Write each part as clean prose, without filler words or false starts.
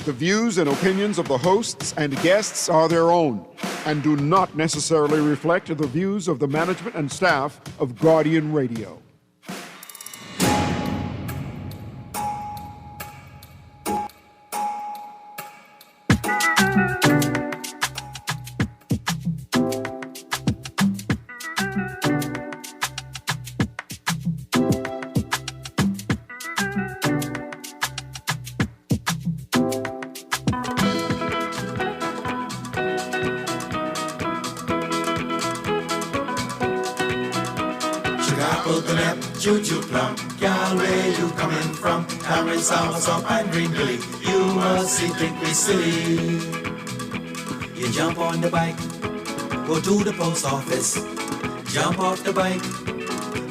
The views and opinions of the hosts and guests are their own and do not necessarily reflect the views of the management and staff of Guardian Radio. Choo-choo plum, girl, where you coming from? Cameron, South, and Greene, Billy. You must see, think we silly. You jump on the bike, go to the post office. Jump off the bike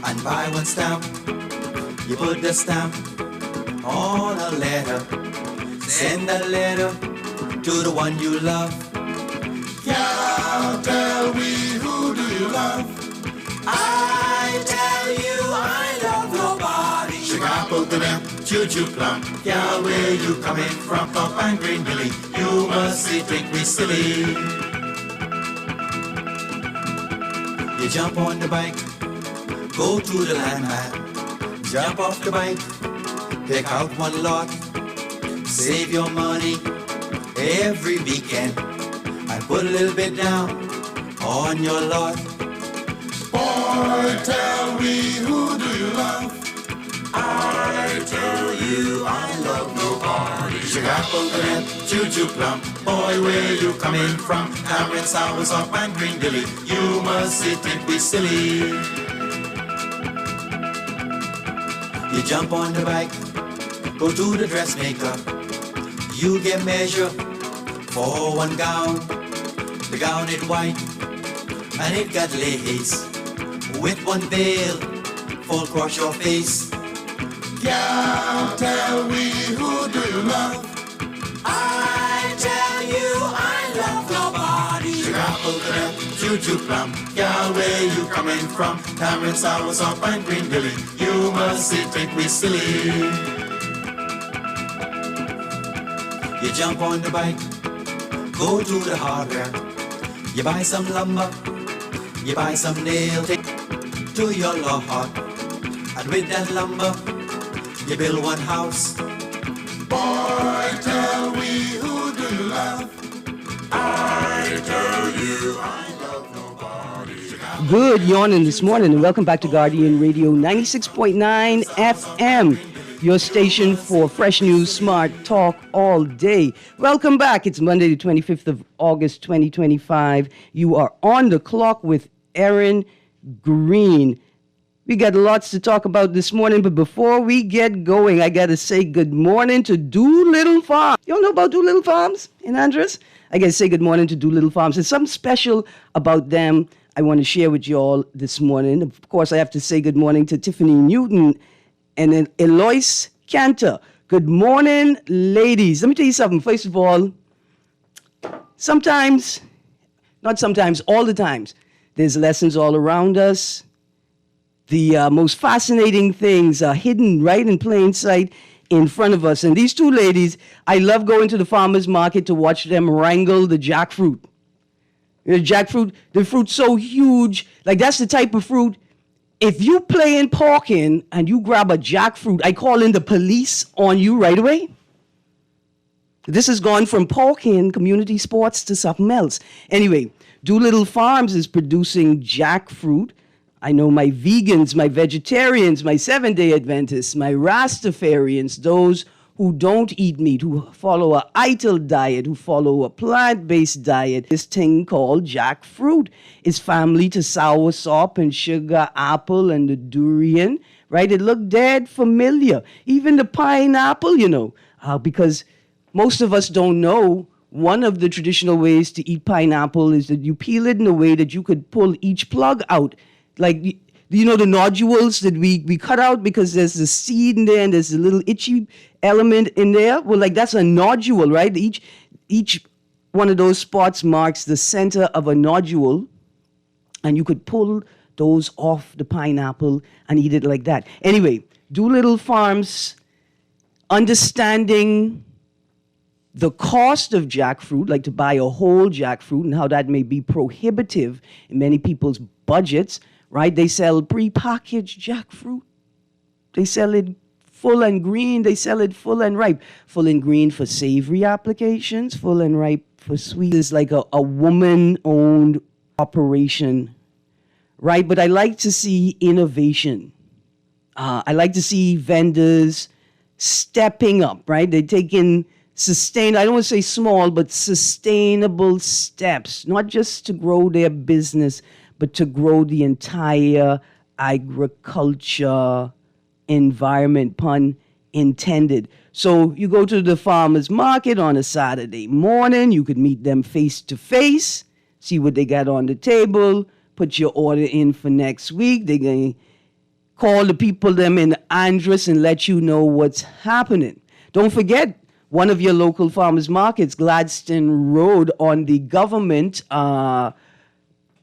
and buy one stamp. You put the stamp on a letter. Send that letter to the one you love. Girl, tell me, who do you love? I tell you I love nobody. Sugar apple to them, choo-choo plum. Girl, where you coming from? Top and Greene, Billy. You must see, think we silly. You jump on the bike, go to the landman. Jump off the bike, pick out one lot. Save your money every weekend and put a little bit down on your lot. Boy, tell me, who do you love? I tell you I love nobody. Sugar apple to them, choo-choo plum. Boy, where you coming from? Cameron, South, and Greene, Billy. You must see, think we silly. You jump on the bike, go to the dressmaker. You get measure for one gown. The gown is white and it got lace. With one veil, fall across your face. Girl, tell me, who do you love? I tell you I love nobody. Sugar apple to them, choo-choo plum. Girl, where you coming from? Cameron, South, and Greene, Billy. You must see, think we silly. You jump on the bike, go to the hardware. You buy some lumber, you buy some nail to your lot, and with that lumber, you build one house. Boy, tell me, who do you love? I tell you I love nobody. Good yawning this morning, and welcome back to Guardian Radio 96.9 FM, your station for fresh news, smart talk all day. Welcome back. It's Monday, the 25th of August, 2025. You are on the clock with Erin, Greene. We got lots to talk about this morning, but before we get going, I got to say good morning to Doolittle Farms. You all know about Doolittle Farms in Andres? I got to say good morning to Doolittle Farms. There's something special about them I want to share with you all this morning. Of course, I have to say good morning to Tiffany Newton and then Eloise Cantor. Good morning, ladies. Let me tell you something. First of all, sometimes, not sometimes, all the times, there's lessons all around us. The most fascinating things are hidden right in plain sight in front of us. And these two ladies, I love going to the farmer's market to watch them wrangle the jackfruit. The jackfruit, the fruit's so huge. Like, that's the type of fruit. If you play in parking and you grab a jackfruit, I call in the police on you right away. This has gone from parking, community sports, to something else. Anyway, Doolittle Farms is producing jackfruit. I know my vegans, my vegetarians, my Seventh-day Adventists, my Rastafarians, those who don't eat meat, who follow a ITIL diet, who follow a plant-based diet. This thing called jackfruit is family to soursop and sugar apple and the durian, right? It looked dead familiar. Even the pineapple, because most of us don't know. One of the traditional ways to eat pineapple is that you peel it in a way that you could pull each plug out. Like, the nodules that we cut out because there's a seed in there and there's a little itchy element in there? Well, like, that's a nodule, right? Each one of those spots marks the center of a nodule, and you could pull those off the pineapple and eat it like that. Anyway, Doolittle Farms, understanding the cost of jackfruit, like to buy a whole jackfruit, and how that may be prohibitive in many people's budgets, right? They sell prepackaged jackfruit. They sell it full and green. They sell it full and ripe. Full and green for savory applications, full and ripe for sweet. It's like a woman-owned operation, right? But I like to see innovation. I like to see vendors stepping up, right? They're taking I don't want to say small, but sustainable steps, not just to grow their business, but to grow the entire agriculture environment, pun intended. So you go to the farmer's market on a Saturday morning, you could meet them face to face, see what they got on the table, put your order in for next week. They're going to call the people them in Andros and let you know what's happening. Don't forget, one of your local farmers markets, Gladstone Road, on the government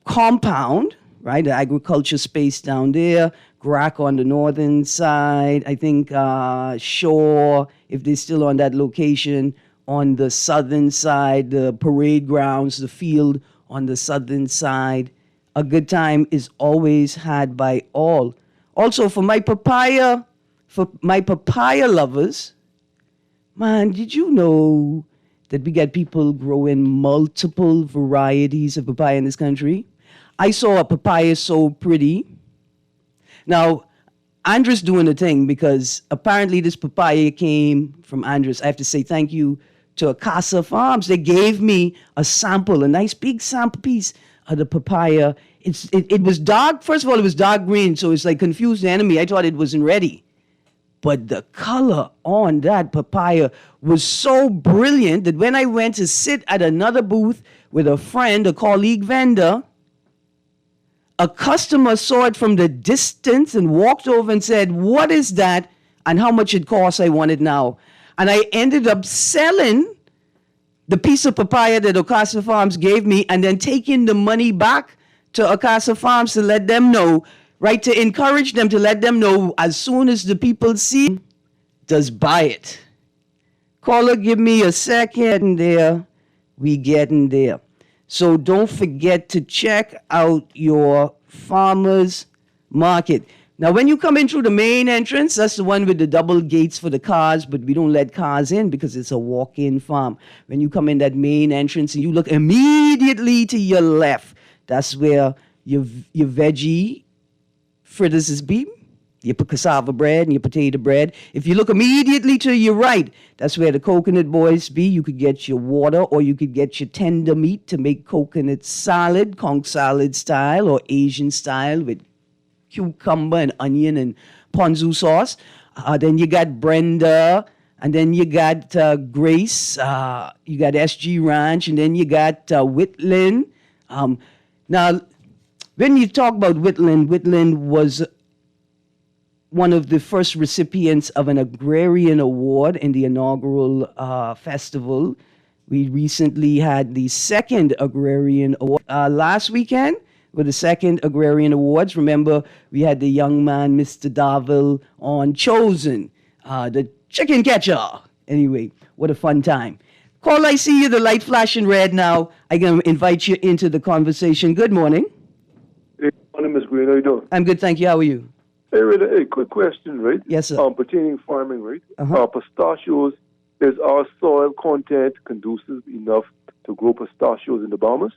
compound, right? The agriculture space down there. Grack on the northern side. I think Shore, if they're still on that location, on the southern side. The parade grounds, the field on the southern side. A good time is always had by all. Also, for my papaya lovers, man, did you know that we got people growing multiple varieties of papaya in this country? I saw a papaya so pretty. Now, Andros doing a thing because apparently this papaya came from Andros. I have to say thank you to Acasa Farms. They gave me a sample, a nice big sample piece of the papaya. It was dark. First of all, it was dark green, so it's like confused the enemy. I thought it wasn't ready. But the color on that papaya was so brilliant that when I went to sit at another booth with a friend, a colleague vendor, a customer saw it from the distance and walked over and said, "What is that and how much it costs? I want it now." And I ended up selling the piece of papaya that Acasa Farms gave me and then taking the money back to Acasa Farms to let them know, right, to encourage them, to let them know as soon as the people see, just buy it. Caller, give me a second there. We getting there. So don't forget to check out your farmer's market. Now, when you come in through the main entrance, that's the one with the double gates for the cars, but we don't let cars in because it's a walk-in farm. When you come in that main entrance and you look immediately to your left, that's where your veggie fritters is be, your cassava bread and your potato bread. If you look immediately to your right, that's where the coconut boys be. You could get your water or you could get your tender meat to make coconut salad, conch salad style or Asian style with cucumber and onion and ponzu sauce. Then you got Brenda, and then you got Grace, you got SG Ranch, and then you got Whitland. Now, when you talk about Whitland was one of the first recipients of an agrarian award in the inaugural festival. We recently had the second agrarian award last weekend with the second agrarian awards. Remember, we had the young man, Mr. Darville, on Chosen, the chicken catcher. Anyway, what a fun time. Call, I see you, the light flashing red now. I'm going to invite you into the conversation. Good morning. Hey, my name is Greene. How you doing? I'm good, thank you. How are you? Hey, Erin, quick question, right? Yes, sir. Pertaining farming, right? Pistachios, is our soil content conducive enough to grow pistachios in the Bahamas?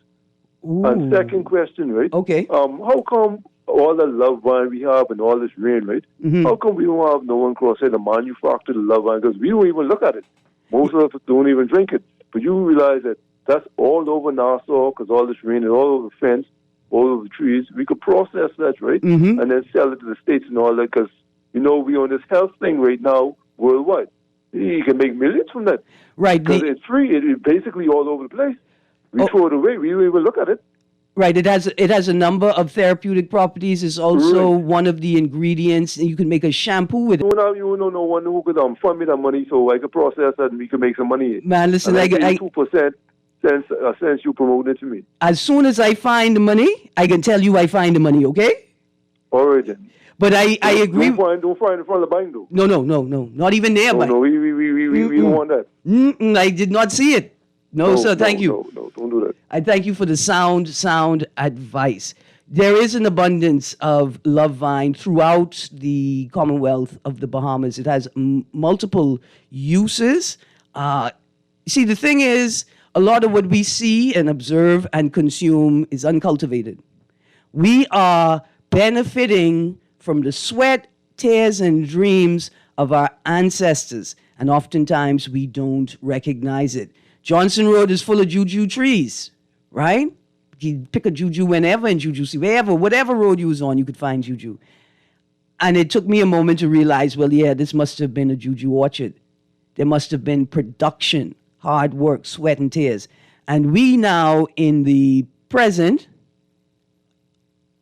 Ooh. And second question, right? Okay. How come all the love vine we have and all this rain, right? Mm-hmm. How come we don't have no one cross to manufacture the love vine? Because we don't even look at it. Most of us don't even drink it. But you realize that that's all over Nassau because all this rain and all over the fence, all over the trees. We could process that, right? Mm-hmm. And then sell it to the States and all that because, you know, we on this health thing right now worldwide. You can make millions from that. Right. Because it's free. It's basically all over the place. We throw it away. We don't even look at it. Right. It has a number of therapeutic properties. It's also one of the ingredients. You can make a shampoo with it. You don't know one who could fund me that money so I could process that and we could make some money. Man, listen, I 2% since you promoted it to me. As soon as I find the money, I can tell you I find the money, okay? All right, then. But I agree. Don't find it in front of the bank, though. No. Not even there, No, we we don't want that. I did not see it. No, sir. Thank you. No, don't do that. I thank you for the sound advice. There is an abundance of Love Vine throughout the Commonwealth of the Bahamas. It has multiple uses. See, the thing is, a lot of what we see and observe and consume is uncultivated. We are benefiting from the sweat, tears, and dreams of our ancestors, and oftentimes we don't recognize it. Johnson Road is full of juju trees, right? You pick a juju whenever and juju see wherever, whatever road you was on, you could find juju. And it took me a moment to realize, well, yeah, this must have been a juju orchard. There must have been production, hard work, sweat, and tears. And we now, in the present,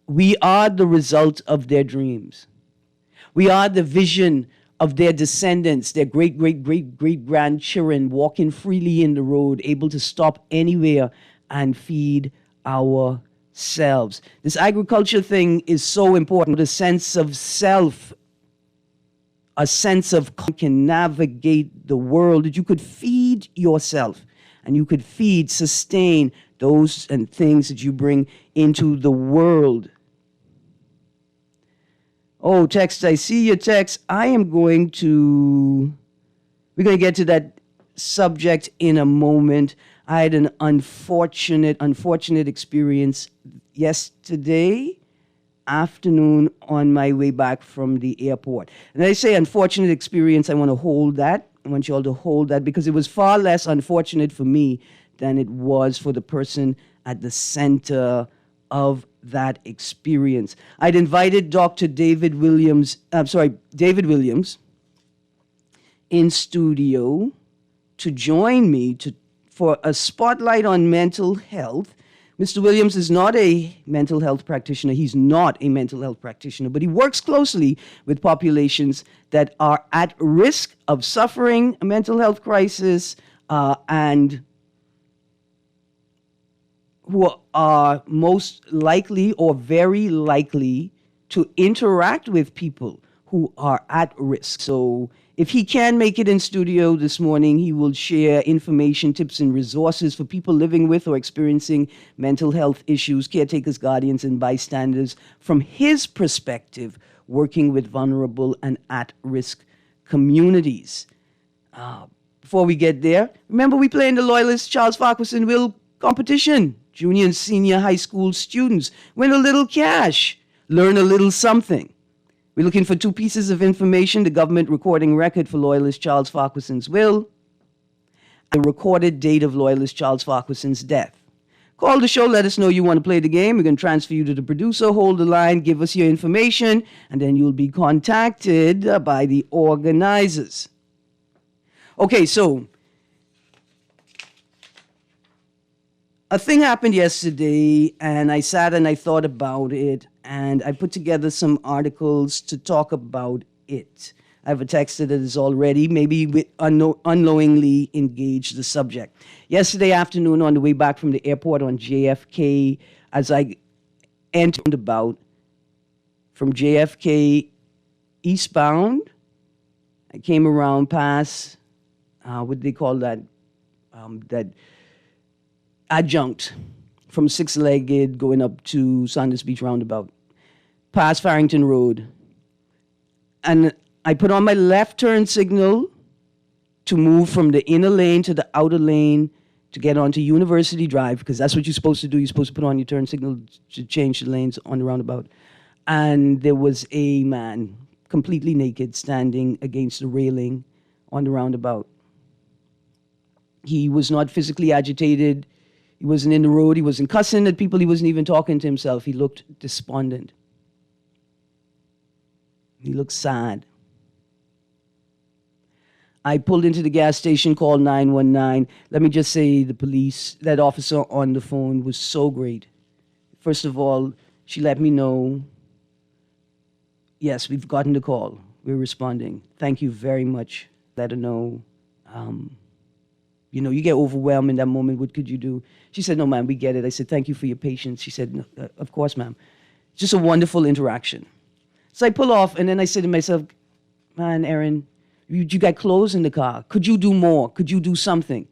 we are the result of their dreams. We are the vision of their descendants, their great-great-great-great-grandchildren walking freely in the road, able to stop anywhere and feed ourselves. This agriculture thing is so important. The sense of self, a sense of can navigate the world, that you could feed yourself and you could sustain those and things that you bring into the world. Oh, text, I see your text. We're going to get to that subject in a moment. I had an unfortunate experience yesterday afternoon on my way back from the airport. And I say unfortunate experience, I want to hold that. I want you all to hold that because it was far less unfortunate for me than it was for the person at the center of that experience. I'd invited Dr. David Williams in studio to join me for a spotlight on mental health. Mr. Williams is not a mental health practitioner. He's not a mental health practitioner, but he works closely with populations that are at risk of suffering a mental health crisis and who are most likely or very likely to interact with people who are at risk. So if he can make it in studio this morning, he will share information, tips, and resources for people living with or experiencing mental health issues, caretakers, guardians, and bystanders from his perspective, working with vulnerable and at-risk communities. Before we get there, remember we play in the Loyalist Charles Farquharson Will competition. Junior and senior high school students win a little cash, learn a little something. We're looking for 2 pieces of information: the government recording record for Loyalist Charles Farquharson's will, the recorded date of Loyalist Charles Farquharson's death. Call the show, let us know you want to play the game. We're going to transfer you to the producer, hold the line, give us your information, and then you'll be contacted by the organizers. Okay, so a thing happened yesterday, and I sat and I thought about it, and I put together some articles to talk about it. I have a texter that is already maybe unknowingly engaged the subject. Yesterday afternoon on the way back from the airport on JFK, as I entered about from JFK eastbound, I came around past, what do they call that? That adjunct from Six-Legged going up to Saunders Beach Roundabout, past Farrington Road. And I put on my left turn signal to move from the inner lane to the outer lane to get onto University Drive, because that's what you're supposed to do. You're supposed to put on your turn signal to change the lanes on the roundabout. And there was a man, completely naked, standing against the railing on the roundabout. He was not physically agitated. He wasn't in the road. He wasn't cussing at people. He wasn't even talking to himself. He looked despondent. He looked sad. I pulled into the gas station, called 919. Let me just say the police, that officer on the phone was so great. First of all, she let me know, yes, we've gotten the call. We're responding. Thank you very much. Let her know. You get overwhelmed in that moment. What could you do? She said, no, ma'am, we get it. I said, thank you for your patience. She said, no, of course, ma'am. Just a wonderful interaction. So I pull off, and then I said to myself, man, Erin, You got clothes in the car. Could you do more? Could you do something?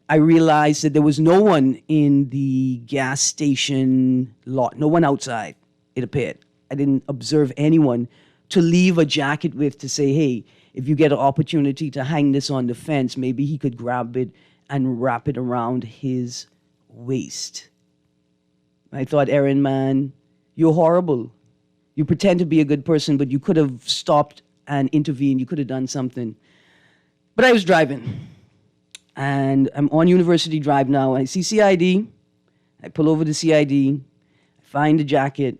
I realized that there was no one in the gas station lot, no one outside, it appeared. I didn't observe anyone to leave a jacket with to say, hey, if you get an opportunity to hang this on the fence, maybe he could grab it and wrap it around his waist. I thought, Erin, man, you're horrible. You pretend to be a good person, but you could have stopped and intervened. You could have done something. But I was driving. And I'm on University Drive now. I see CID. I pull over to CID. I find the jacket.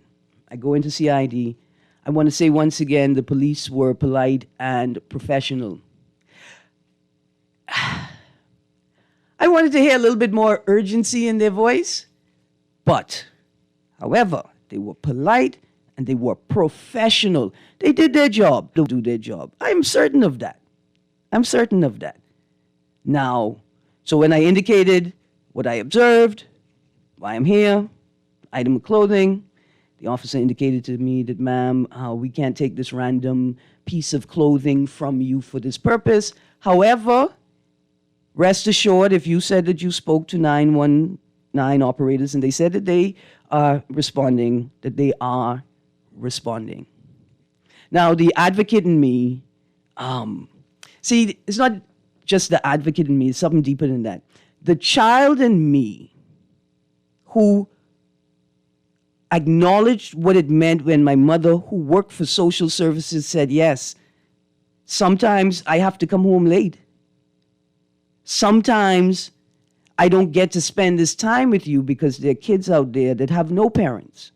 I go into CID. I want to say once again, the police were polite and professional. I wanted to hear a little bit more urgency in their voice. But, however, they were polite and they were professional. They did their job. They'll do their job. I'm certain of that. I'm certain of that. Now, so when I indicated what I observed, why I'm here, item of clothing, the officer indicated to me that, ma'am, we can't take this random piece of clothing from you for this purpose. However, rest assured, if you said that you spoke to 911 operators and they said that they are responding, that they are responding. Now, the advocate in me, see, it's not just the advocate in me, it's something deeper than that. The child in me who acknowledged what it meant when my mother, who worked for social services, said, yes, sometimes I have to come home late. Sometimes I don't get to spend this time with you because there are kids out there that have no parents,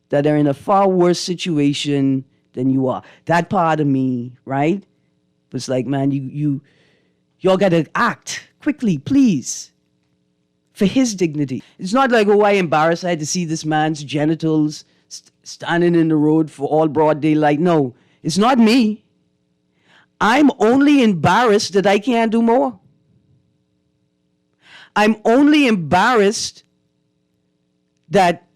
that are in a far worse situation than you are. That part of me, right, was like, man, y'all got to act quickly, please, for his dignity. It's not like, oh, I embarrassed. I had to see this man's genitals standing in the road for all broad daylight. No, it's not me. I'm only embarrassed that I can't do more. I'm only embarrassed that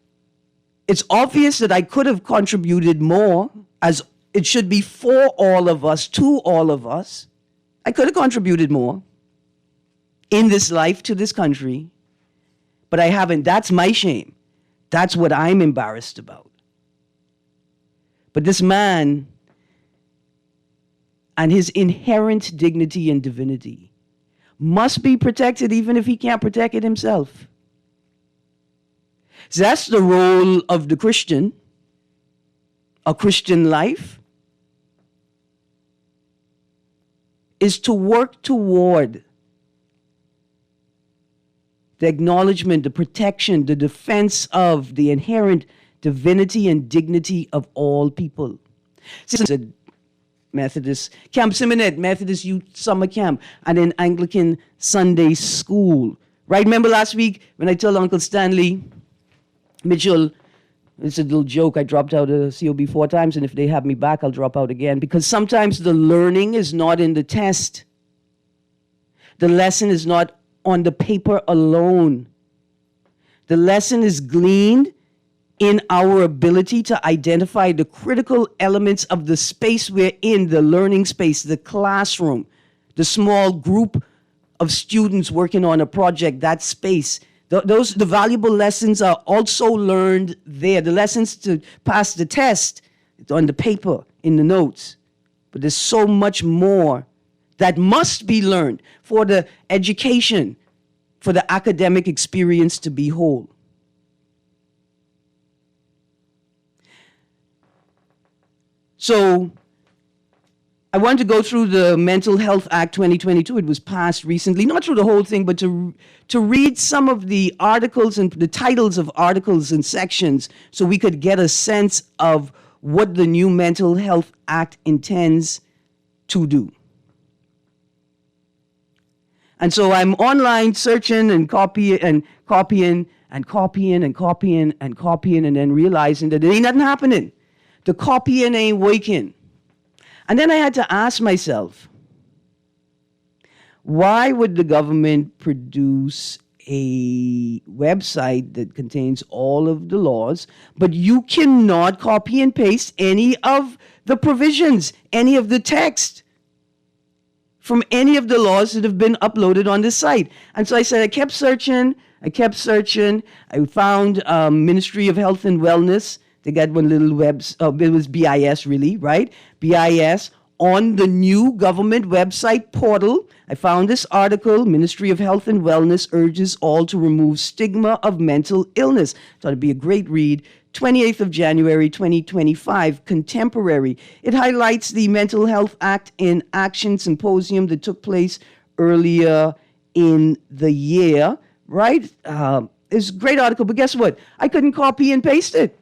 it's obvious that I could have contributed more, as it should be for all of us, to all of us. I could have contributed more in this life to this country, but I haven't. That's my shame. That's what I'm embarrassed about. But this man and his inherent dignity and divinity must be protected even if he can't protect it himself. So that's the role of the Christian, a Christian life, is to work toward the acknowledgement, the protection, the defense of the inherent divinity and dignity of all people. This is a Methodist Camp Simonet, Methodist Youth Summer Camp, and an Anglican Sunday School. Right? Remember last week when I told Uncle Stanley Mitchell, it's a little joke, I dropped out of COB 4 times, and if they have me back, I'll drop out again, because sometimes the learning is not in the test. The lesson is not on the paper alone. The lesson is gleaned in our ability to identify the critical elements of the space we're in, the learning space, the classroom, the small group of students working on a project, that space. The valuable lessons are also learned there. The lessons to pass the test, it's on the paper, in the notes. But there's so much more that must be learned for the education, for the academic experience to be whole. So I wanted to go through the Mental Health Act 2022. It was passed recently, not through the whole thing, but to read some of the articles and the titles of articles and sections so we could get a sense of what the new Mental Health Act intends to do. And so I'm online searching and copying, and then realizing that there ain't nothing happening. The copying ain't working. And then I had to ask myself, why would the government produce a website that contains all of the laws, but you cannot copy and paste any of the provisions, any of the text? from any of the laws that have been uploaded on this site. And so I said, I kept searching. I found Ministry of Health and Wellness. They got one little it was BIS really, right? BIS on the new government website portal. I found this article, Ministry of Health and Wellness urges all to remove stigma of mental illness. Thought it'd be a great read. 28th of January, 2025, Contemporary. It highlights the Mental Health Act in Action Symposium that took place earlier in the year, right? It's a great article, but guess what? I couldn't copy and paste it.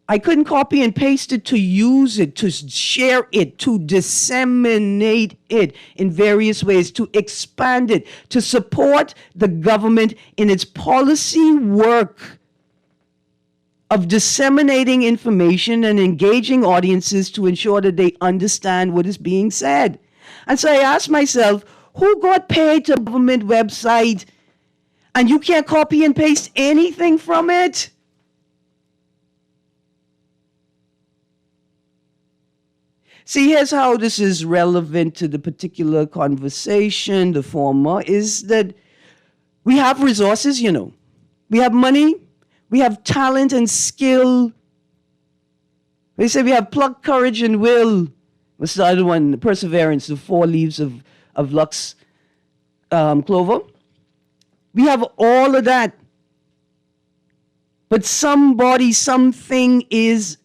I couldn't copy and paste it to use it, to share it, to disseminate it in various ways, to expand it, to support the government in its policy work of disseminating information and engaging audiences to ensure that they understand what is being said. And so I asked myself, who got paid to government website and you can't copy and paste anything from it? See, here's how this is relevant to the particular conversation. The former is that we have resources, We have money. We have talent and skill. They say we have pluck, courage, and will. What's the other one? Perseverance, the 4 leaves of Lux Clover. We have all of that. But something is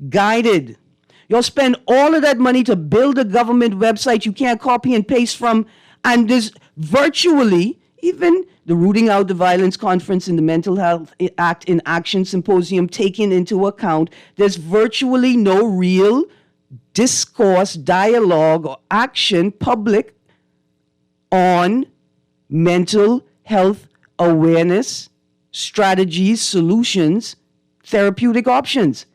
misguided. You'll spend all of that money to build a government website you can't copy and paste from, and there's virtually, even the Rooting Out the Violence Conference and the Mental Health Act in Action Symposium taken into account, there's virtually no real discourse, dialogue, or action public on mental health awareness, strategies, solutions, therapeutic options.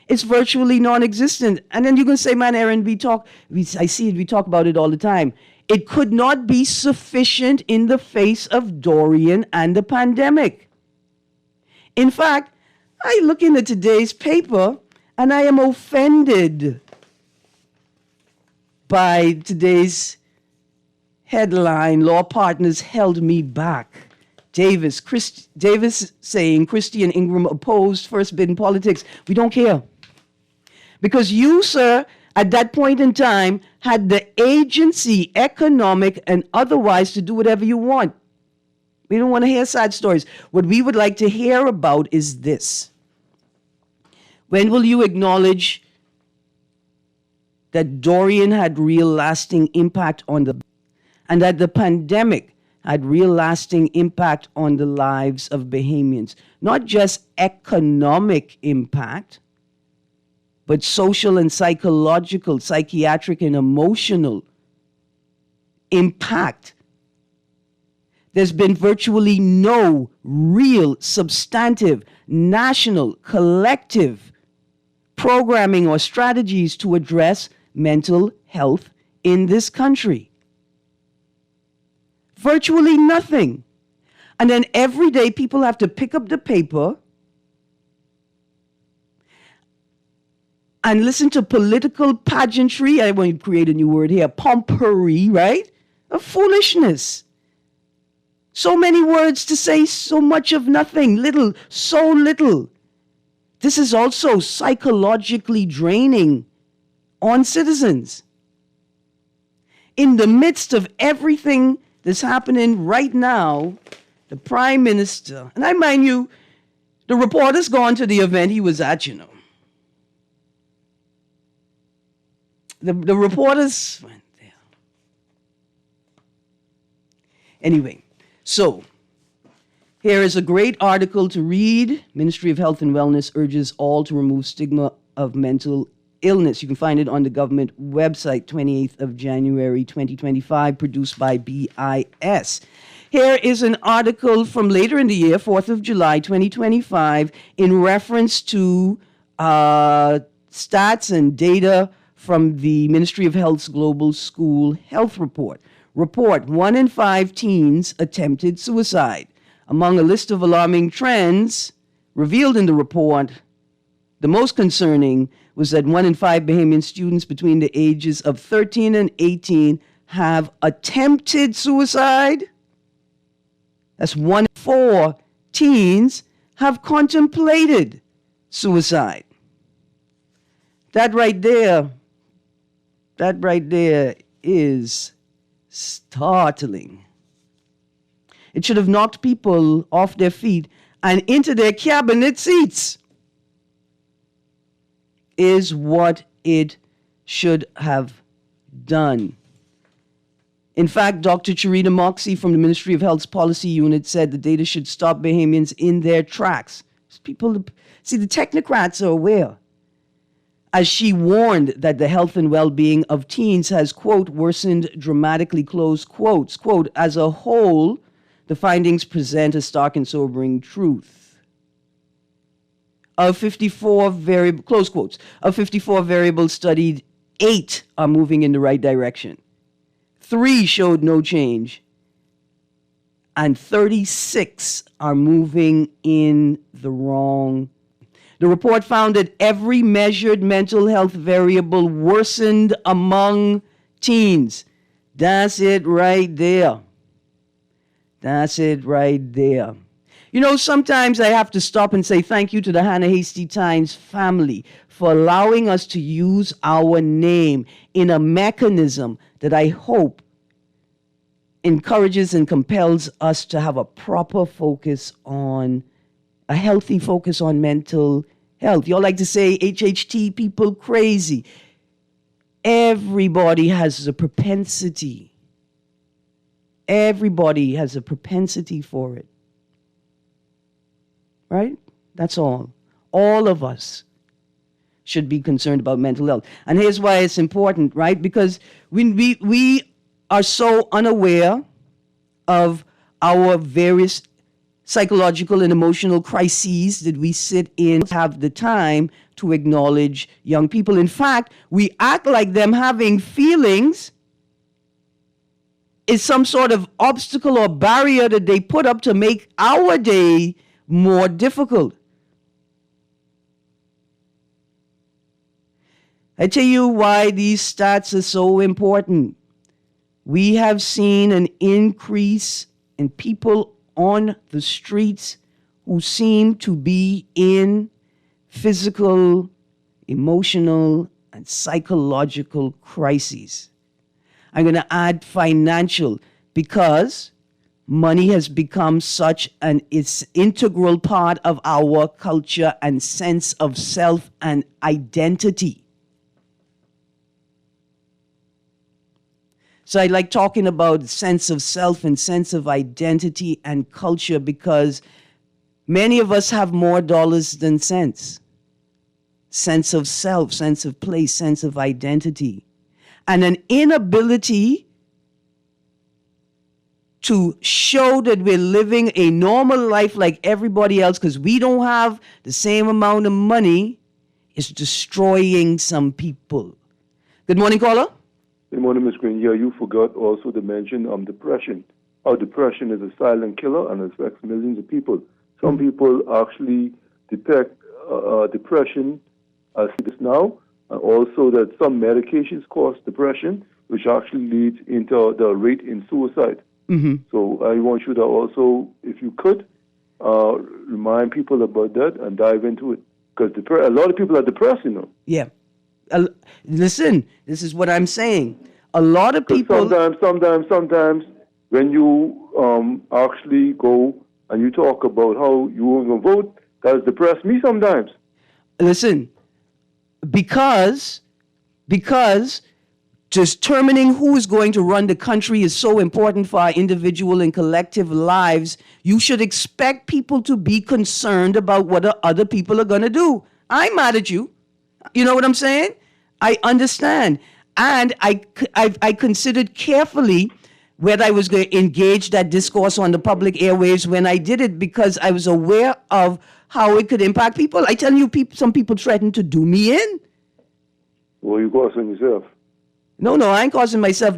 It's virtually non-existent. And then you can say, man, Erin, we talk about it all the time. It could not be sufficient in the face of Dorian and the pandemic. In fact, I look into today's paper and I am offended by today's headline, Law Partners Held Me Back. Davis saying Christie and Ingram opposed first bid in politics. We don't care. Because you, sir, at that point in time, had the agency, economic and otherwise, to do whatever you want. We don't want to hear sad stories. What we would like to hear about is this. When will you acknowledge that Dorian had real lasting impact and that the pandemic had real lasting impact on the lives of Bahamians? Not just economic impact, but social and psychological, psychiatric and emotional impact. There's been virtually no real, substantive, national, collective programming or strategies to address mental health in this country. Virtually nothing. And then every day people have to pick up the paper and listen to political pageantry. I want to create a new word here, pompery, right? Of foolishness. So many words to say so much of nothing, so little. This is also psychologically draining on citizens. In the midst of everything that's happening right now, the Prime Minister, and I mind you, the reporter's gone to the event he was at, The reporters went there. Anyway, so here is a great article to read. Ministry of Health and Wellness urges all to remove stigma of mental illness. You can find it on the government website, 28th of January, 2025, produced by BIS. Here is an article from later in the year, 4th of July, 2025, in reference to stats and data from the Ministry of Health's Global School Health Report. 1 in 5 teens attempted suicide. Among a list of alarming trends revealed in the report, The most concerning was that 1 in 5 Bahamian students between the ages of 13 and 18 have attempted suicide. That's 1 in 4 teens have contemplated suicide. That right there is startling. It should have knocked people off their feet and into their cabinet seats, is what it should have done. In fact, Dr. Charita Moxie from the Ministry of Health's Policy Unit said the data should stop Bahamians in their tracks. People, see, the technocrats are aware. As she warned that the health and well-being of teens has, quote, worsened dramatically, close quotes. Quote, as a whole, the findings present a stark and sobering truth. Of 54 variables, close quotes, of 54 variables studied, 8 are moving in the right direction. 3 showed no change, and 36 are moving in the wrong. The report found that every measured mental health variable worsened among teens. That's it right there. That's it right there. You know, sometimes I have to stop and say thank you to the Hannah Hasty Times family for allowing us to use our name in a mechanism that I hope encourages and compels us to have a proper focus on, a healthy focus on mental health. Y'all like to say HHT people crazy. Everybody has a propensity. Everybody has a propensity for it. Right? That's all. All of us should be concerned about mental health. And here's why it's important, right? Because we are so unaware of our various psychological and emotional crises that we sit in, have the time to acknowledge young people. In fact, we act like them having feelings is some sort of obstacle or barrier that they put up to make our day more difficult. I tell you why these stats are so important. We have seen an increase in people on the streets who seem to be in physical, emotional, and psychological crises. I'm going to add financial because money has become such an integral part of our culture and sense of self and identity. So I like talking about sense of self and sense of identity and culture because many of us have more dollars than sense. Sense of self, sense of place, sense of identity. And an inability to show that we're living a normal life like everybody else because we don't have the same amount of money is destroying some people. Good morning, caller. Good morning, Ms. Greene. Yeah, you forgot also to mention depression. How depression is a silent killer and affects millions of people. Some people actually detect depression as this now, and also that some medications cause depression, which actually leads into the rate in suicide. Mm-hmm. So I want you to also, if you could, remind people about that and dive into it. Because a lot of people are depressed, you know. Yeah. Listen, this is what I'm saying. A lot of people... Sometimes, when you actually go and you talk about how you were going to vote, that has depressed me sometimes. Listen, because determining who is going to run the country is so important for our individual and collective lives, you should expect people to be concerned about what other people are going to do. I'm mad at you. You know what I'm saying? I understand. And I considered carefully whether I was going to engage that discourse on the public airwaves when I did it because I was aware of how it could impact people. I tell you, some people threatened to do me in. Well, you causing yourself. No, I ain't causing myself.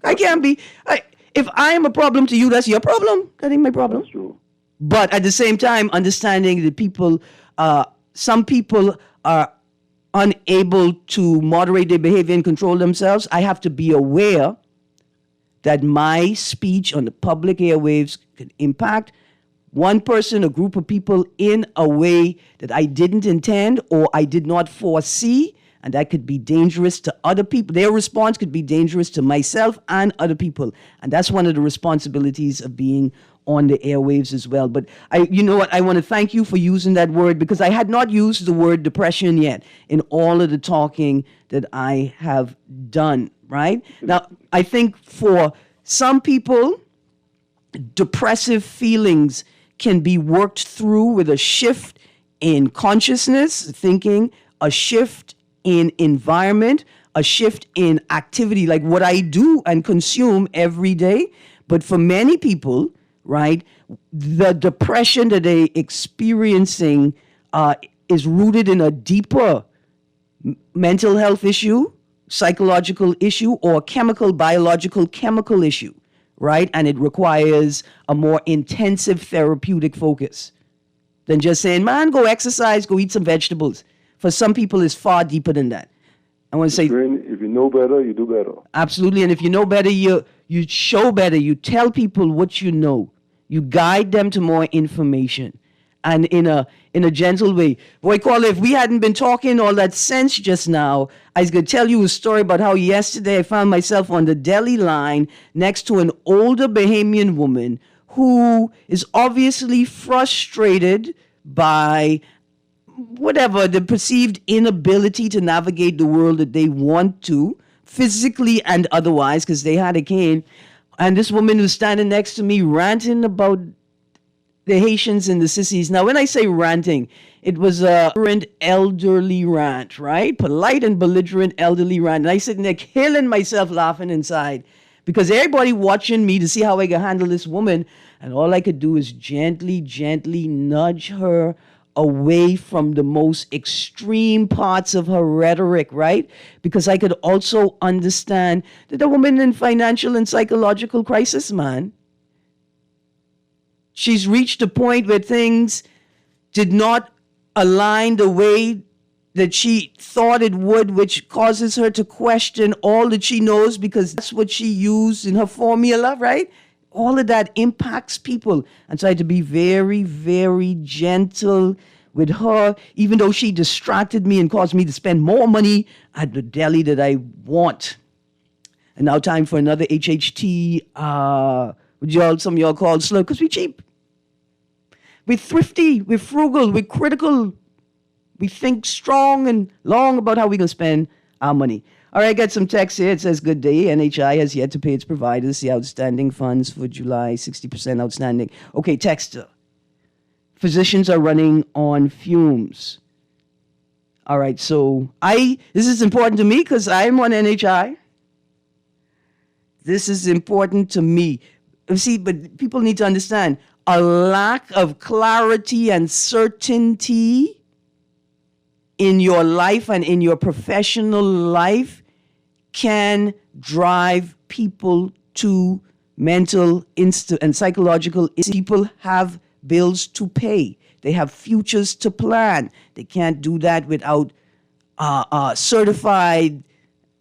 I can't be. If I am a problem to you, that's your problem. That ain't my problem. That's true. But at the same time, understanding that people some people are unable to moderate their behavior and control themselves, I have to be aware that my speech on the public airwaves could impact one person, a group of people in a way that I didn't intend or I did not foresee, and that could be dangerous to other people. Their response could be dangerous to myself and other people. And that's one of the responsibilities of being on the airwaves as well. But you know what? I want to thank you for using that word, because I had not used the word depression yet in all of the talking that I have done, right? Now, I think for some people, depressive feelings can be worked through with a shift in consciousness, thinking, a shift in environment, a shift in activity, like what I do and consume every day. But for many people, right, the depression that they're experiencing is rooted in a deeper mental health issue, psychological issue, or biological chemical issue, right? And it requires a more intensive therapeutic focus than just saying, man, go exercise, go eat some vegetables. For some people, it's far deeper than that. I want to say, If you know better, you do better. absolutely. And if you know better, you show better. You tell people what you know. You guide them to more information, and in a gentle way. Boy, Carla, if we hadn't been talking all that sense just now, I was going to tell you a story about how yesterday I found myself on the deli line next to an older Bahamian woman who is obviously frustrated by whatever, the perceived inability to navigate the world that they want to, physically and otherwise, because they had a cane. And this woman was standing next to me ranting about the Haitians and the sissies. Now, when I say ranting, it was a elderly rant, right? Polite and belligerent elderly rant. And I sitting there killing myself laughing inside because everybody watching me to see how I could handle this woman. And all I could do is gently, gently nudge her away from the most extreme parts of her rhetoric, right? Because I could also understand that the woman in financial and psychological crisis, man. She's reached a point where things did not align the way that she thought it would, which causes her to question all that she knows because that's what she used in her formula, right? All of that impacts people. And so I had to be very, very gentle with her, even though she distracted me and caused me to spend more money at the deli that I want. And now time for another HHT, some of y'all call slow, because we're cheap. We're thrifty, we're frugal, we're critical. We think strong and long about how we're going to spend our money. All right, I got some text here. It says, good day. NHI has yet to pay its providers the outstanding funds for July, 60% outstanding. Okay, texter. Physicians are running on fumes. All right, so this is important to me because I'm on NHI. This is important to me. See, but people need to understand, a lack of clarity and certainty in your life and in your professional life can drive people to mental and psychological. People have bills to pay. They have futures to plan. They can't do that without certified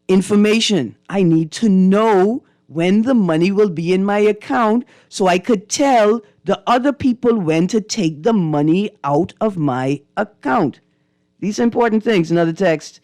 information. I need to know when the money will be in my account so I could tell the other people when to take the money out of my account. These are important things. Another text.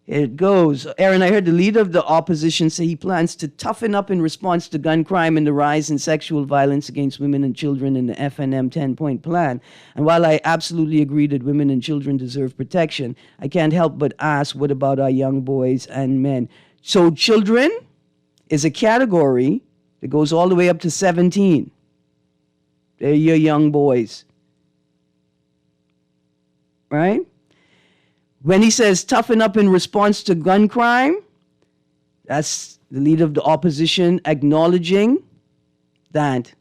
Here it goes. Erin, I heard the leader of the opposition say he plans to toughen up in response to gun crime and the rise in sexual violence against women and children in the FNM 10-point plan. And while I absolutely agree that women and children deserve protection, I can't help but ask, what about our young boys and men? So children is a category that goes all the way up to 17. They're your young boys. Right? When he says toughen up in response to gun crime, that's the leader of the opposition acknowledging that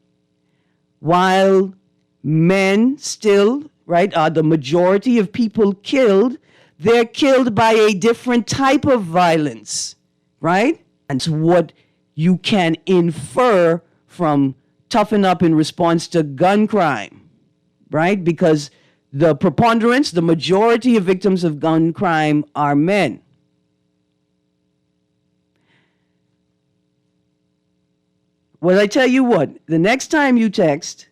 while men still, right, are the majority of people killed, they're killed by a different type of violence, right? And so what you can infer from toughen up in response to gun crime, right? Because The preponderance, the majority of victims of gun crime are men. Well, I tell you what, the next time you text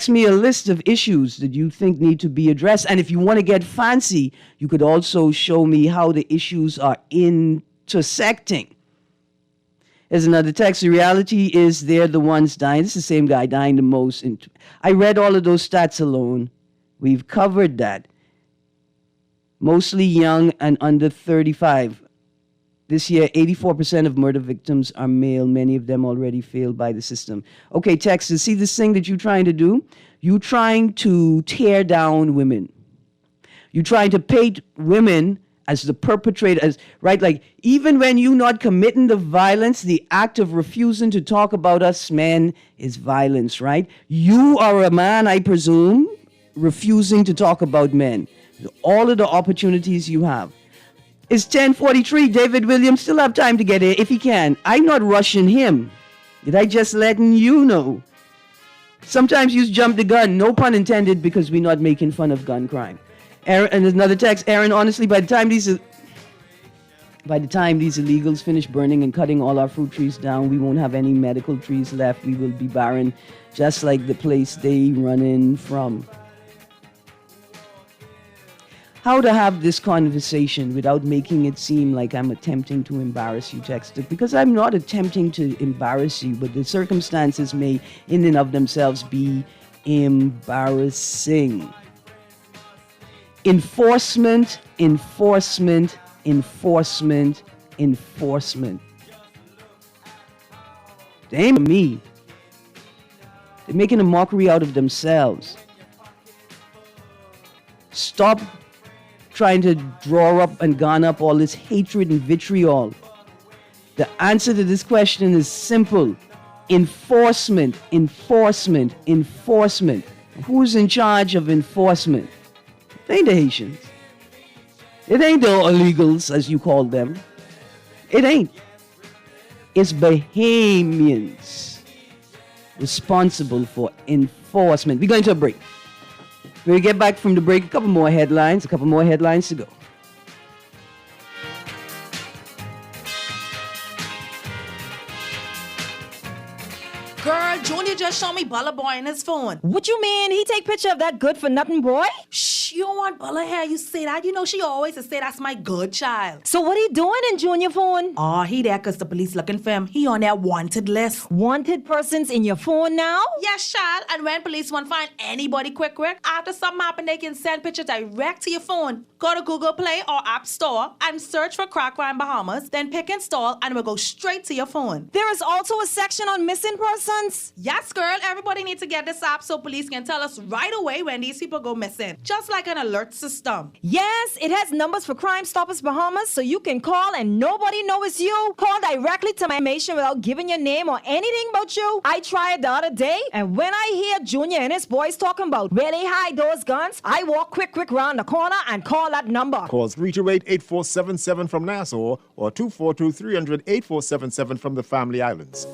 me a list of issues that you think need to be addressed. And if you want to get fancy, you could also show me how the issues are intersecting. There's another text. The reality is they're the ones dying. This is the same guy dying the most. I read all of those stats alone. We've covered that. Mostly young and under 35. This year, 84% of murder victims are male. Many of them already failed by the system. Okay, Texas, see this thing that you're trying to do? You're trying to tear down women. You're trying to paint women as the perpetrators, right? Like, even when you're not committing the violence, the act of refusing to talk about us men is violence, right? You are a man, I presume, refusing to talk about men. All of the opportunities you have. It's 10:43. David Williams still have time to get here if he can. I'm not rushing him. Did I just letting you know? Sometimes you jump the gun, no pun intended, because we're not making fun of gun crime. Erin, and there's another text. Erin, honestly, by the time these illegals finish burning and cutting all our fruit trees down, we won't have any medical trees left. We will be barren, just like the place they run in from. How to have this conversation without making it seem like I'm attempting to embarrass you, Texter, because I'm not attempting to embarrass you, but the circumstances may in and of themselves be embarrassing. Enforcement, enforcement, enforcement, enforcement. They ain't me. They're making a mockery out of themselves. Stop trying to draw up and garner up all this hatred and vitriol. The answer to this question is simple. Enforcement, enforcement, enforcement. Who's in charge of enforcement? It ain't the Haitians. It ain't the illegals, as you call them. It ain't. It's Bahamians responsible for enforcement. We're going to a break. When we get back from the break, a couple more headlines to go. Girl, Junior just showed me Bella Boy in his phone. What you mean? He take picture of that good-for-nothing boy? Shh, you don't want Bella here. You say that. You know she always say that's my good child. So what he doing in Junior phone? Oh, he there because the police looking for him. He on their wanted list. Wanted persons in your phone now? Yes, child. And when police want to find anybody quick, after something happen, they can send pictures direct to your phone. Go to Google Play or App Store and search for Crack Crime Bahamas. Then pick install and it will go straight to your phone. There is also a section on missing persons? Yes, girl. Everybody needs to get this app so police can tell us right away when these people go missing. Just like an alert system. Yes, it has numbers for Crime Stoppers Bahamas, so you can call and nobody knows it's you. Call directly to my information without giving your name or anything about you. I tried the other day, and when I hear Junior and his boys talking about where they hide those guns, I walk quick round the corner and call that number. Call 328-8477 from Nassau or 242-300-8477 from the Family Islands.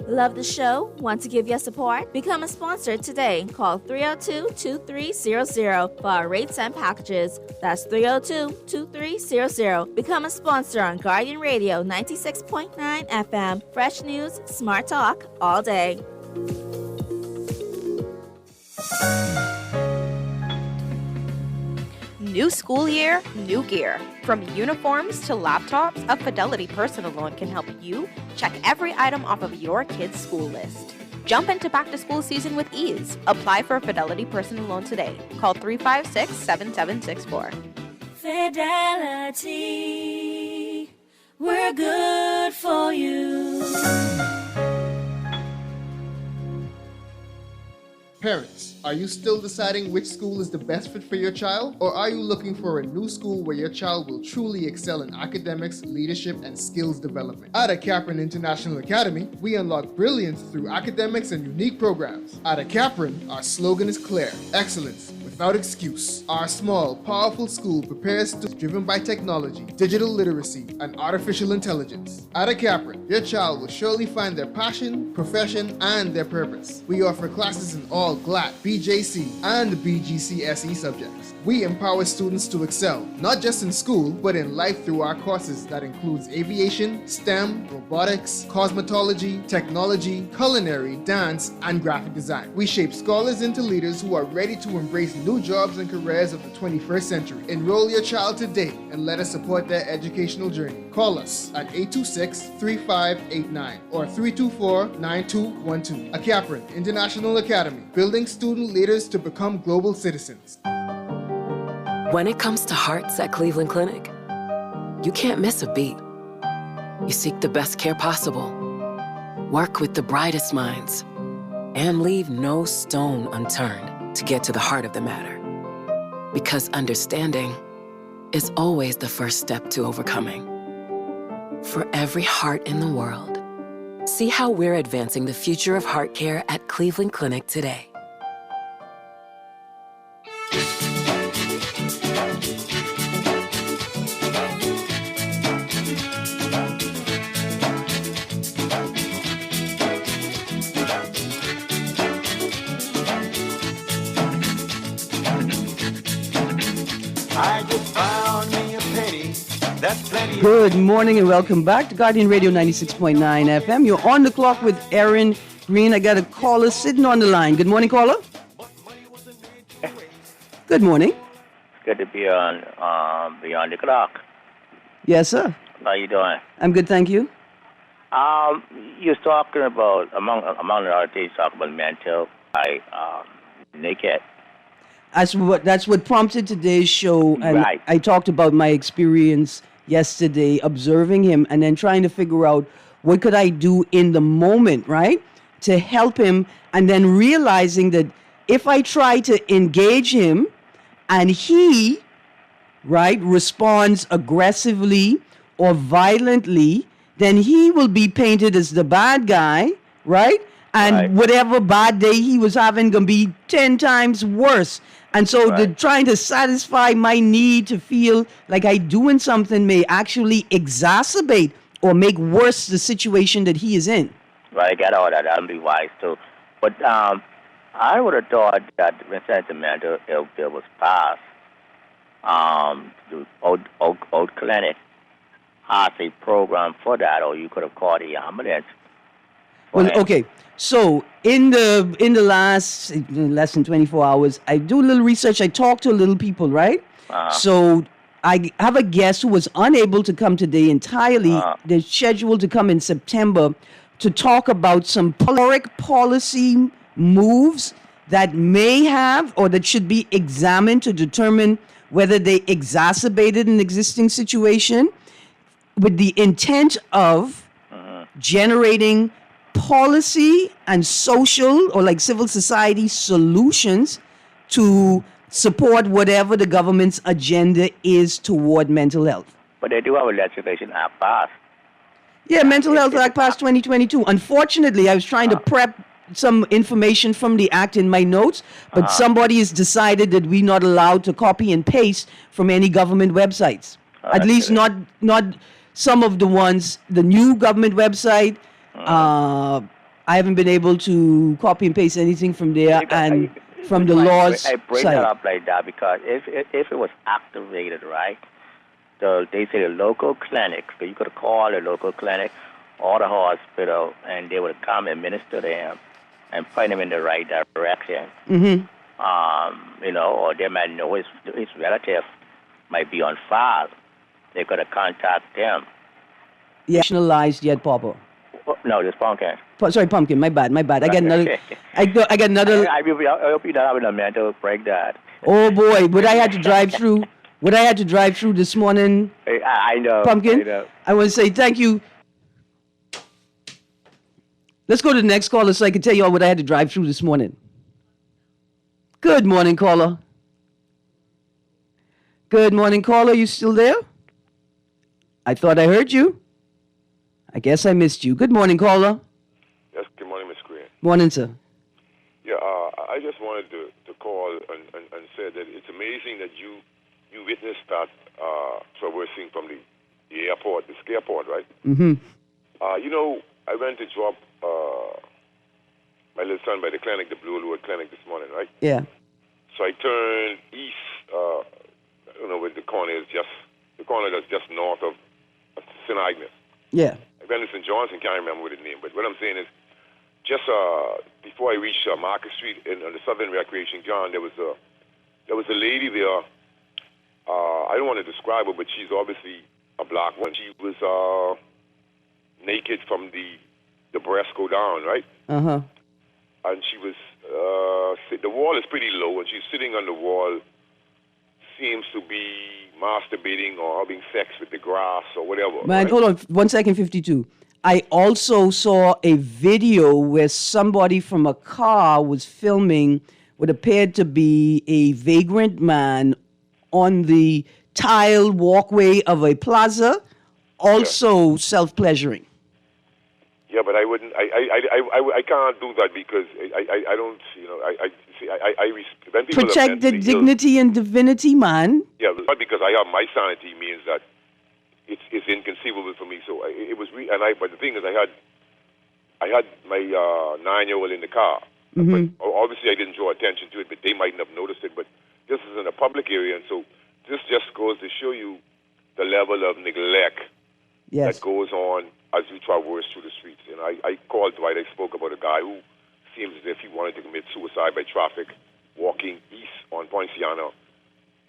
Love the show? Want to give your support? Become a sponsor today. Call 302-2300 for our rates and packages. That's 302-2300. Become a sponsor on Guardian Radio 96.9 FM. Fresh news, smart talk, all day. New school year, new gear. From uniforms to laptops, a Fidelity personal loan can help you check every item off of your kid's school list. Jump into back-to-school season with ease. Apply for a Fidelity personal loan today. Call 356-7764. Fidelity, we're good for you. Parents, are you still deciding which school is the best fit for your child? Or are you looking for a new school where your child will truly excel in academics, leadership, and skills development? At Capron International Academy, we unlock brilliance through academics and unique programs. At Capron, our slogan is clear: excellence with without excuse. Our small, powerful school prepares students driven by technology, digital literacy, and artificial intelligence. At Akapran, your child will surely find their passion, profession, and their purpose. We offer classes in all GLAT, BJC, and BGCSE subjects. We empower students to excel, not just in school, but in life through our courses that includes aviation, STEM, robotics, cosmetology, technology, culinary, dance, and graphic design. We shape scholars into leaders who are ready to embrace new jobs and careers of the 21st century. Enroll your child today and let us support their educational journey. Call us at 826-3589 or 324-9212. Akapran International Academy, building student leaders to become global citizens. When it comes to hearts at Cleveland Clinic, you can't miss a beat. You seek the best care possible, work with the brightest minds, and leave no stone unturned to get to the heart of the matter. Because understanding is always the first step to overcoming. For every heart in the world, see how we're advancing the future of heart care at Cleveland Clinic today. I just found me a penny. That's plenty. Good morning and welcome back to Guardian Radio 96.9 FM. You're on the clock with Erin, Greene. I got a caller sitting on the line. Good morning, caller. Good morning. It's good to be on the clock. Yes, sir. How you doing? I'm good, thank you. You're talking about among the other things, talking about mental, naked. That's what prompted today's show, and Right. I talked about my experience yesterday observing him and then trying to figure out what could I do in the moment, right, to help him, and then realizing that if I try to engage him and he, right, responds aggressively or violently, then he will be painted as the bad guy, right? And Right. whatever bad day he was having gonna be 10 times worse. And so the trying to satisfy my need to feel like I doing something may actually exacerbate or make worse the situation that he is in. Right, I get all that. That'll be wise too. But I would have thought that when the mental health bill was passed, the old clinic has a program for that, or you could have called the ambulance. Well, okay. So in the less than 24 hours, I do a little research. I talk to little people, right? So I have a guest who was unable to come today entirely. They're scheduled to come in September to talk about some public policy moves that may have or that should be examined to determine whether they exacerbated an existing situation with the intent of generating policy and social or like civil society solutions to support whatever the government's agenda is toward mental health. But they do have a legislation act passed. Yeah, Mental Health Act passed 2022. Unfortunately, I was trying to prep some information from the act in my notes, but somebody has decided that we're not allowed to copy and paste from any government websites. At least not some of the ones, the new government website. I haven't been able to copy and paste anything from there and from the laws I bring side. that up like that because if it was activated, right, they say the local clinic, so you could call the local clinic or the hospital, and they would come and minister to him and point him in the right direction. Mm-hmm. Or they might know his relative might be on file. They could have contacted them. Yeah, nationalized yet, Papa. No, just pumpkin. Sorry, pumpkin. My bad. I got another. I got another. I hope you're not having a mental breakdown. Oh boy, what I had to drive through. What I had to drive through this morning. I know. Pumpkin. I know. I want to say thank you. Let's go to the next caller so I can tell you all what I had to drive through this morning. Good morning, caller. Good morning, caller. You still there? I thought I heard you. I guess I missed you. Good morning, caller. Yes, good morning, Miss Greene. Morning, sir. Yeah, I just wanted to called and said that it's amazing that you witnessed that traversing from the airport, the scareport, right? Mm-hmm. I went to drop my little son by the clinic, the Blue Road Clinic, this morning, right? Yeah. So I turned east, with the corner that's just north of St. Agnes. Yeah. I went to St. John's and can't remember what the name, but what I'm saying is, just before I reached Market Street on the Southern Recreation Ground, there was a lady there. I don't want to describe her, but she's obviously a black woman. She was naked from the breast go down, right? Uh-huh. And she was, the wall is pretty low, and she's sitting on the wall, seems to be masturbating or having sex with the grass or whatever. Man, right? hold on 1 second, 52. I also saw a video where somebody from a car was filming what appeared to be a vagrant man on the tile walkway of a plaza, also self-pleasuring. Yeah, but I wouldn't. I can't do that because I don't. When people Protect the dignity and divinity, man. Yeah, but because I have my sanity means that it's inconceivable for me. So it was. But the thing is, I had my 9-year-old in the car. Mm-hmm. But obviously, I didn't draw attention to it, but they mightn't have noticed it. But this is in a public area, and so this just goes to show you the level of neglect that goes on as we traverse through the streets. And I called Dwight. I spoke about a guy who seems as if he wanted to commit suicide by traffic, walking east on Poinciana,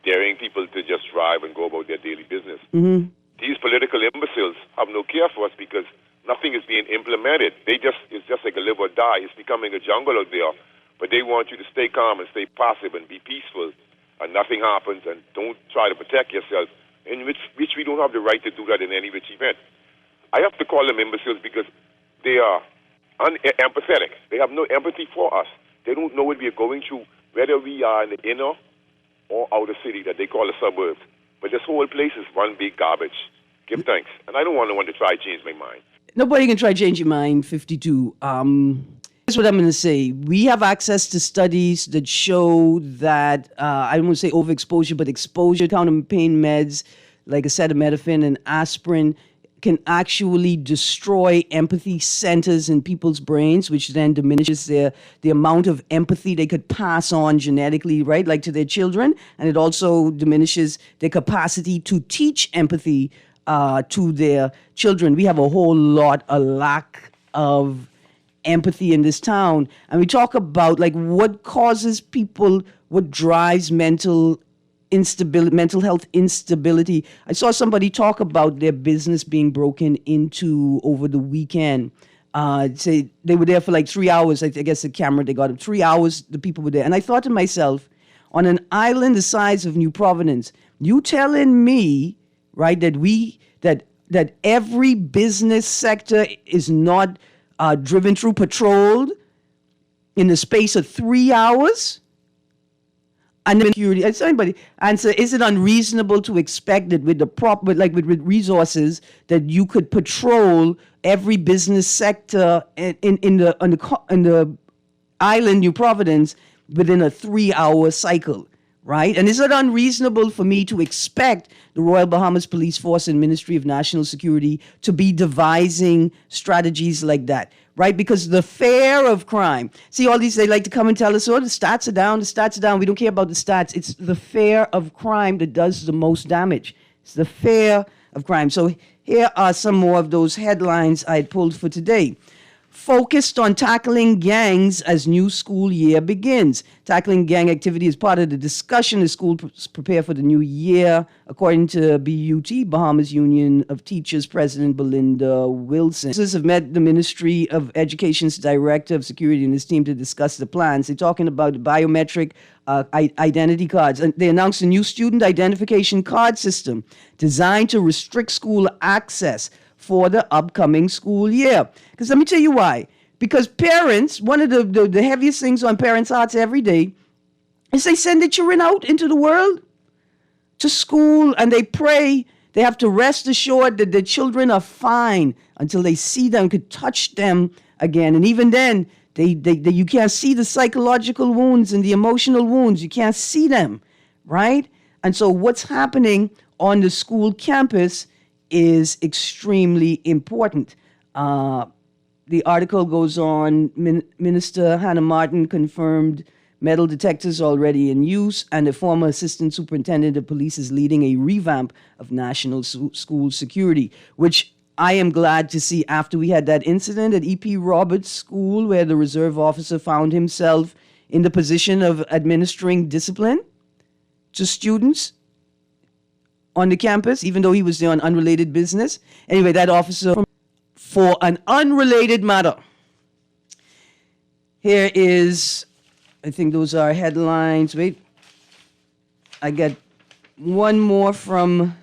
daring people to just drive and go about their daily business. Mm-hmm. These political imbeciles have no care for us because nothing is being implemented. It's just like a live or die. It's becoming a jungle out there. But they want you to stay calm and stay passive and be peaceful, and nothing happens, and don't try to protect yourself, in which we don't have the right to do that in any which event. I have to call them imbeciles because they are unempathetic. They have no empathy for us. They don't know what we are going through, whether we are in the inner or outer city that they call the suburbs. But this whole place is one big garbage. Give thanks. And I don't want no one to try to change my mind. Nobody can try to change your mind, 52. Here's what I'm going to say. We have access to studies that show that, I don't want to say overexposure, but exposure to counter pain meds like acetaminophen and aspirin can actually destroy empathy centers in people's brains, which then diminishes the amount of empathy they could pass on genetically, right, like to their children. And it also diminishes their capacity to teach empathy to their children. We have a lack of empathy in this town. And we talk about like what causes people, what drives mental health instability. I saw somebody talk about their business being broken into over the weekend. Say they were there for like 3 hours. I guess the camera, they got up 3 hours, the people were there. And I thought to myself, on an island the size of New Providence, you telling me, right, that every business sector is not driven through, patrolled in the space of 3 hours? And then security, and somebody answer, is it unreasonable to expect that with with resources that you could patrol every business sector in the island, New Providence, within a 3-hour cycle, right? And is it unreasonable for me to expect the Royal Bahamas Police Force and Ministry of National Security to be devising strategies like that? Right? Because the fear of crime. See, all these, they like to come and tell us, oh, the stats are down. We don't care about the stats. It's the fear of crime that does the most damage. It's the fear of crime. So here are some more of those headlines I had pulled for today. Focused on tackling gangs as new school year begins. Tackling gang activity is part of the discussion as schools prepare for the new year, according to BUT, Bahamas Union of Teachers President Belinda Wilson. Officers have met the Ministry of Education's Director of Security and his team to discuss the plans. They're talking about biometric identity cards. And they announced a new student identification card system designed to restrict school access for the upcoming school year. Because let me tell you why. Because parents, one of the heaviest things on parents' hearts every day is they send their children out into the world, to school, and they pray. They have to rest assured that their children are fine until they see them, could touch them again. And even then, You can't see the psychological wounds and the emotional wounds. You can't see them, right? And so what's happening on the school campus is extremely important. The article goes on, Minister Hannah Martin confirmed metal detectors already in use, and the former assistant superintendent of police is leading a revamp of national school security, which I am glad to see after we had that incident at E.P. Roberts School where the reserve officer found himself in the position of administering discipline to students on the campus, even though he was there on unrelated business. Anyway, that officer, for an unrelated matter. Here is, I think those are headlines. Wait, I got one more from,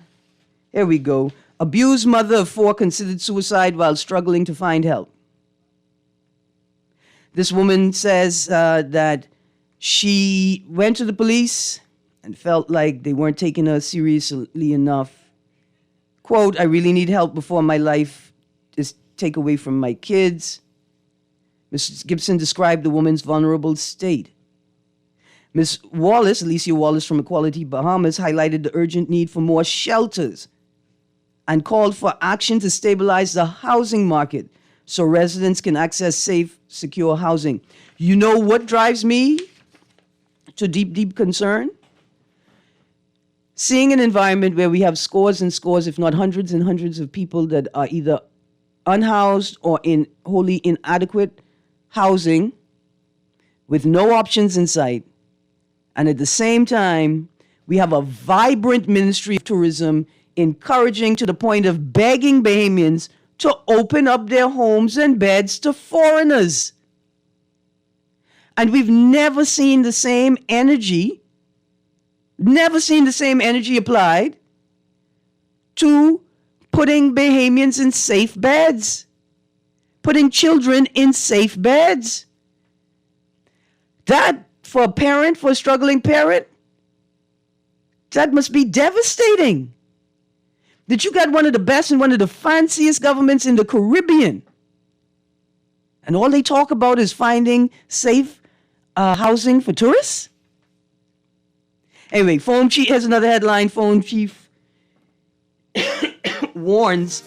here we go. Abused mother of 4 considered suicide while struggling to find help. This woman says that she went to the police and felt like they weren't taking her seriously enough. Quote, I really need help before my life is taken away from my kids. Ms. Gibson described the woman's vulnerable state. Ms. Wallace, Alicia Wallace from Equality Bahamas, highlighted the urgent need for more shelters and called for action to stabilize the housing market so residents can access safe, secure housing. You know what drives me to deep, deep concern? Seeing an environment where we have scores and scores, if not hundreds and hundreds of people that are either unhoused or in wholly inadequate housing with no options in sight. And at the same time, we have a vibrant Ministry of Tourism encouraging to the point of begging Bahamians to open up their homes and beds to foreigners. And we've never seen the same energy applied to putting Bahamians in safe beds, putting children in safe beds. That, for a parent, for a struggling parent, that must be devastating. That you got one of the best and one of the fanciest governments in the Caribbean, and all they talk about is finding safe housing for tourists? Anyway, Phone Chief, here's another headline. Phone Chief warns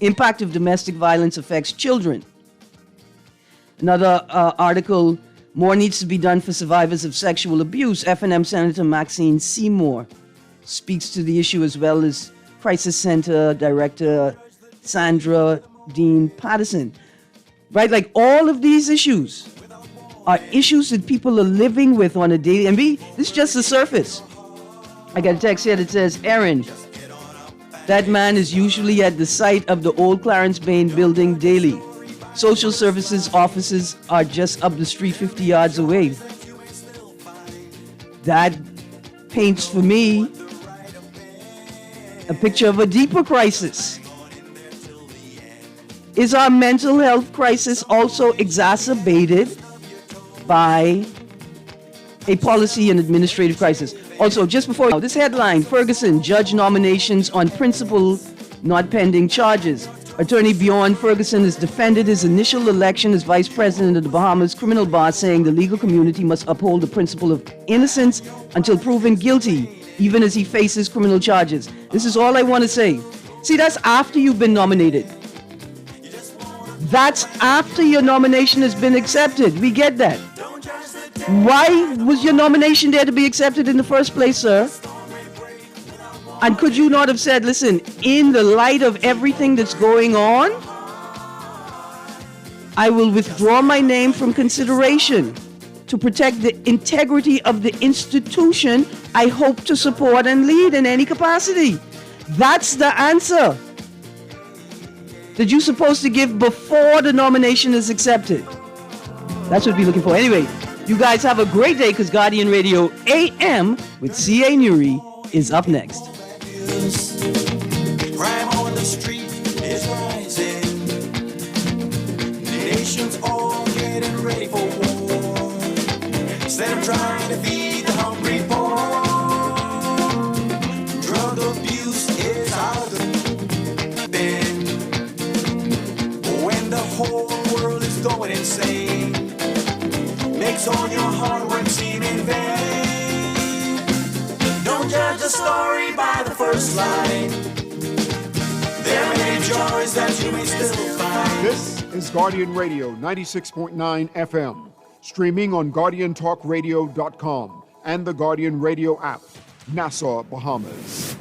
impact of domestic violence affects children. Another article, more needs to be done for survivors of sexual abuse. F&M Senator Maxine Seymour speaks to the issue, as well as Crisis Center Director Sandra Dean Patterson. Right? Like, all of these issues are issues that people are living with on a daily. And this is just the surface. I got a text here that says, Erin, that man is usually at the site of the old Clarence Bain building daily. Social services offices are just up the street 50 yards away. That paints for me a picture of a deeper crisis. Is our mental health crisis also exacerbated by a policy and administrative crisis? Also, just before this headline, Ferguson, judge nominations on principle, not pending charges. Attorney Bjorn Ferguson has defended his initial election as vice president of the Bahamas Criminal Bar, saying the legal community must uphold the principle of innocence until proven guilty, even as he faces criminal charges. This is all I want to say. See, that's after you've been nominated. That's after your nomination has been accepted. We get that. Why was your nomination there to be accepted in the first place, sir? And could you not have said, listen, in the light of everything that's going on, I will withdraw my name from consideration to protect the integrity of the institution I hope to support and lead in any capacity? That's the answer that you're supposed to give before the nomination is accepted. That's what we're looking for. Anyway, you guys have a great day, because Guardian Radio AM with C.A. Nuri is up next. Crime on the street is rising. Nations all getting ready for war. Instead of trying to feed the hungry poor, drug abuse is out there. When the whole world is going insane, slide. There are many joys that you may still find. This is Guardian Radio 96.9 FM, streaming on GuardianTalkRadio.com and the Guardian Radio app, Nassau, Bahamas.